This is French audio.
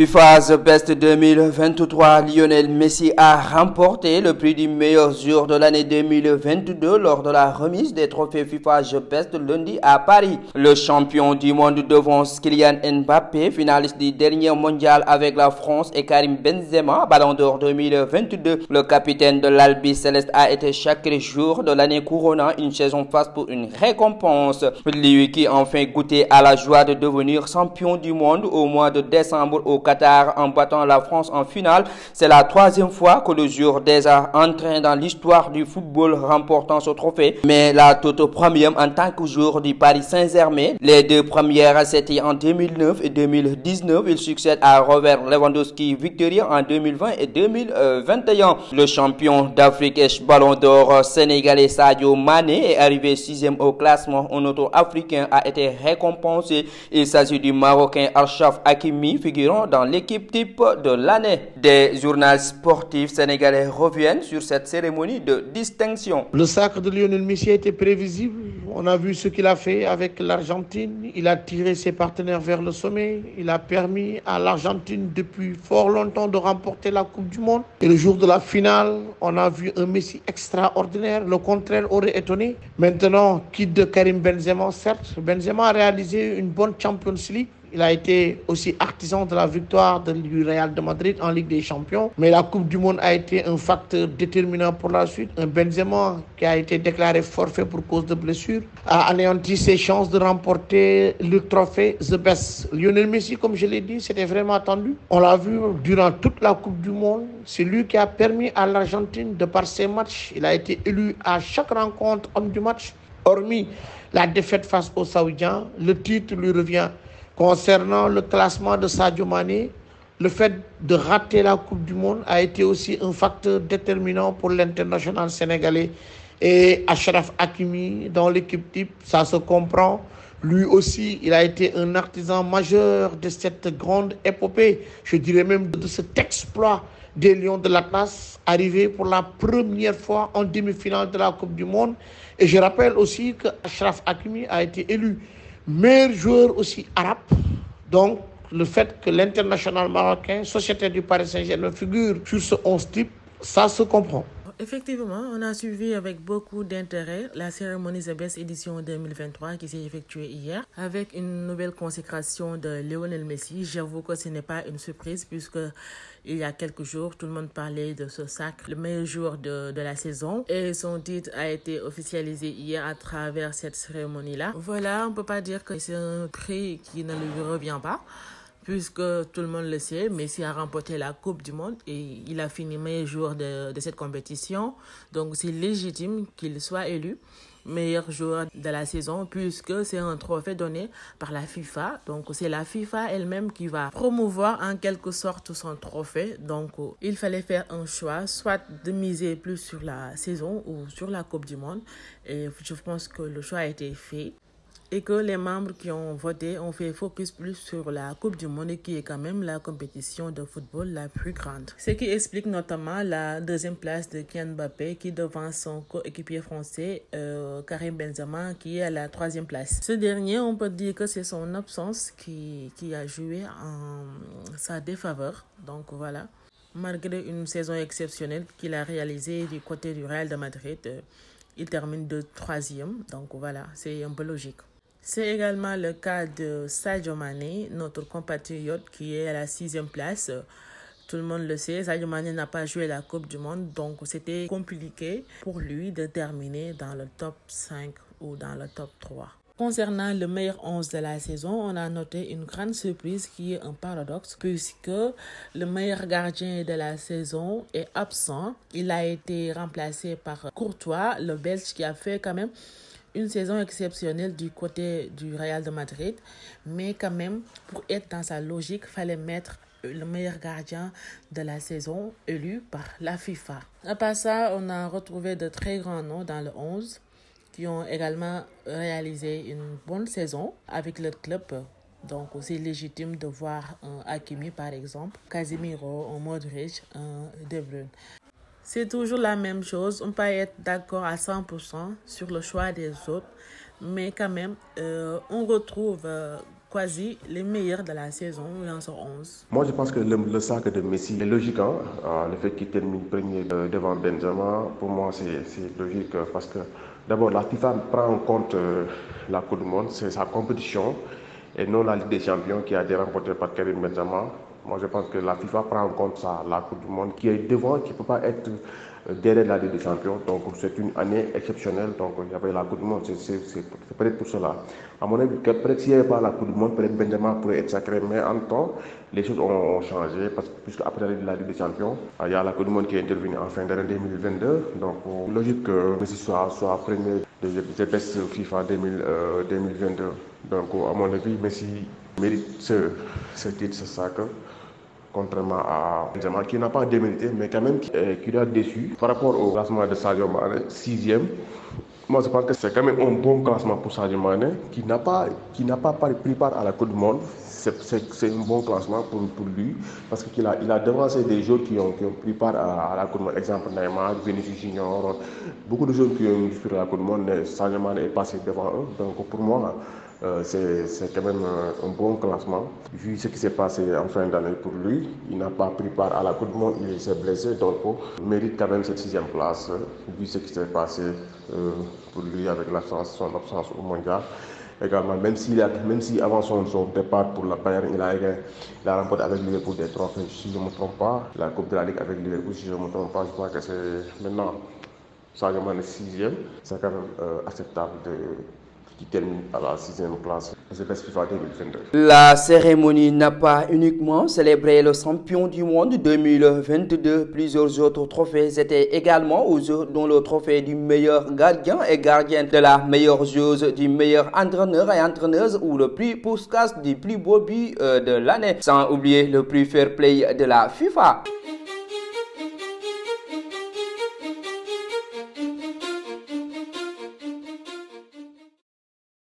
FIFA The Best 2023, Lionel Messi a remporté le prix du meilleur joueur de l'année 2022 lors de la remise des trophées FIFA The Best lundi à Paris. Le champion du monde devance Kylian Mbappé, finaliste du dernier mondial avec la France, et Karim Benzema, Ballon d'Or 2022. Le capitaine de l'Albi Céleste a été chaque jour de l'année couronnant une saison face pour une récompense. Lui qui enfin goûtait à la joie de devenir champion du monde au mois de décembre au Qatar en battant la France en finale. C'est la troisième fois que le joueur déjà entré dans l'histoire du football remportant ce trophée, mais la toute première en tant que joueur du Paris Saint-Germain. Les deux premières c'était en 2009 et 2019. Il succède à Robert Lewandowski, victorieux en 2020 et 2021. Le champion d'Afrique et Ballon d'Or sénégalais Sadio Mané est arrivé 6e au classement. Un autre Africain a été récompensé. Il s'agit du Marocain Achraf Hakimi, figurant dans l'équipe type de l'année. Des journaux sportifs sénégalais reviennent sur cette cérémonie de distinction. Le sacre de Lionel Messi était prévisible. On a vu ce qu'il a fait avec l'Argentine. Il a tiré ses partenaires vers le sommet. Il a permis à l'Argentine depuis fort longtemps de remporter la Coupe du Monde. Et le jour de la finale, on a vu un Messi extraordinaire. Le contraire aurait étonné. Maintenant, quitte de Karim Benzema, certes. Benzema a réalisé une bonne Champions League. Il a été aussi artisan de la victoire du Real de Madrid en Ligue des Champions. Mais la Coupe du Monde a été un facteur déterminant pour la suite. Un Benzema qui a été déclaré forfait pour cause de blessure a anéanti ses chances de remporter le trophée The Best. Lionel Messi, comme je l'ai dit, c'était vraiment attendu. On l'a vu durant toute la Coupe du Monde. C'est lui qui a permis à l'Argentine, de par ses matchs, il a été élu à chaque rencontre homme du match. Hormis la défaite face aux Saoudiens, le titre lui revient. Concernant le classement de Sadio Mané, le fait de rater la Coupe du Monde a été aussi un facteur déterminant pour l'international sénégalais. Et Achraf Hakimi dans l'équipe type, ça se comprend. Lui aussi, il a été un artisan majeur de cette grande épopée, je dirais même de cet exploit des Lions de l'Atlas, arrivé pour la première fois en demi-finale de la Coupe du Monde. Et je rappelle aussi que Achraf Hakimi a été élu meilleur joueur aussi arabe. Donc, le fait que l'international marocain, sociétaire du Paris Saint-Germain, figure sur ce 11 type, ça se comprend. Effectivement, on a suivi avec beaucoup d'intérêt la cérémonie The Best édition 2023 qui s'est effectuée hier avec une nouvelle consécration de Lionel Messi. J'avoue que ce n'est pas une surprise puisque il y a quelques jours, tout le monde parlait de ce sacre, le meilleur joueur de la saison, et son titre a été officialisé hier à travers cette cérémonie-là. Voilà, on ne peut pas dire que c'est un prix qui ne lui revient pas, puisque tout le monde le sait, Messi a remporté la Coupe du Monde et il a fini meilleur joueur de cette compétition. Donc c'est légitime qu'il soit élu meilleur joueur de la saison puisque c'est un trophée donné par la FIFA. Donc c'est la FIFA elle-même qui va promouvoir en quelque sorte son trophée. Donc il fallait faire un choix, soit de miser plus sur la saison ou sur la Coupe du Monde. Et je pense que le choix a été fait. Et que les membres qui ont voté ont fait focus plus sur la Coupe du Monde qui est quand même la compétition de football la plus grande. Ce qui explique notamment la deuxième place de Kylian Mbappé qui devance son coéquipier français Karim Benzema qui est à la troisième place. Ce dernier, on peut dire que c'est son absence qui a joué en sa défaveur. Donc voilà, malgré une saison exceptionnelle qu'il a réalisée du côté du Real de Madrid, il termine de troisième. Donc voilà, c'est un peu logique. C'est également le cas de Sadio Mané, notre compatriote qui est à la 6e place. Tout le monde le sait, Sadio Mané n'a pas joué la Coupe du Monde, donc c'était compliqué pour lui de terminer dans le top 5 ou dans le top 3. Concernant le meilleur 11 de la saison, on a noté une grande surprise qui est un paradoxe puisque le meilleur gardien de la saison est absent. Il a été remplacé par Courtois, le Belge qui a fait quand même une saison exceptionnelle du côté du Real de Madrid. Mais quand même, pour être dans sa logique, il fallait mettre le meilleur gardien de la saison élu par la FIFA. À part ça, on a retrouvé de très grands noms dans le 11 qui ont également réalisé une bonne saison avec leur club. Donc, c'est légitime de voir un Hakimi, par exemple, Casemiro, un Modric, un De Bruyne. C'est toujours la même chose. On peut être d'accord à 100% sur le choix des autres. Mais quand même, on retrouve Quasi les meilleurs de la saison, il en sort 11. Moi, je pense que le sac de Messi est logique. Le fait qu'il termine premier devant Benzema, pour moi, c'est logique parce que d'abord, la FIFA prend en compte la Coupe du Monde, c'est sa compétition et non la Ligue des Champions qui a été remportée par Karim Benzema. Moi, je pense que la FIFA prend en compte ça, la Coupe du Monde qui est devant, qui ne peut pas être derrière la Ligue des Champions. Donc, c'est une année exceptionnelle. Donc, il y avait la Coupe du Monde, c'est peut-être pour cela. À mon avis, peut-être s'il n'y avait pas la Coupe du Monde, peut-être Benzema pourrait être sacré. Mais en temps, les choses ont changé parce que puisque après la Ligue des Champions, il y a la Coupe du Monde qui est intervenue en fin d'année 2022. Donc, logique que Messi soit premier des best FIFA 2022. Donc, à mon avis, Messi mérite ce titre, ce sac. Contrairement à Benzema qui n'a pas démérité mais quand même qui a déçu par rapport au classement de Sadio Mané, 6e. Moi je pense que c'est quand même un bon classement pour Sadio Mané qui n'a pas pris part à la Coupe du Monde. C'est un bon classement pour lui parce qu'il a devancé des joueurs qui ont pris part à la Coupe du Monde. Exemple Neymar, Vinicius Junior, beaucoup de joueurs qui ont disputé la Coupe du Monde. Sadio Mané est passé devant eux. Donc pour moi, c'est quand même un bon classement. Vu ce qui s'est passé en fin d'année pour lui, il n'a pas pris part à la Coupe du Monde, il s'est blessé, donc il mérite quand même cette 6e place, vu ce qui s'est passé pour lui avec son absence au mondial. Également, même si avant son départ pour la Bayern, il a remporté avec Liverpool des trophées, si je ne me trompe pas, la Coupe de la Ligue avec Liverpool, si je ne me trompe pas, je crois que c'est maintenant Sadio Mané 6e, c'est quand même acceptable qui termine à la 6e place. C'est best FIFA 2022. La cérémonie n'a pas uniquement célébré le champion du monde 2022. Plusieurs autres trophées étaient également au jeu, dont le trophée du meilleur gardien et gardienne, de la meilleure joueuse, du meilleur entraîneur et entraîneuse ou le prix Puskas du plus beau but de l'année. Sans oublier le prix Fair Play de la FIFA.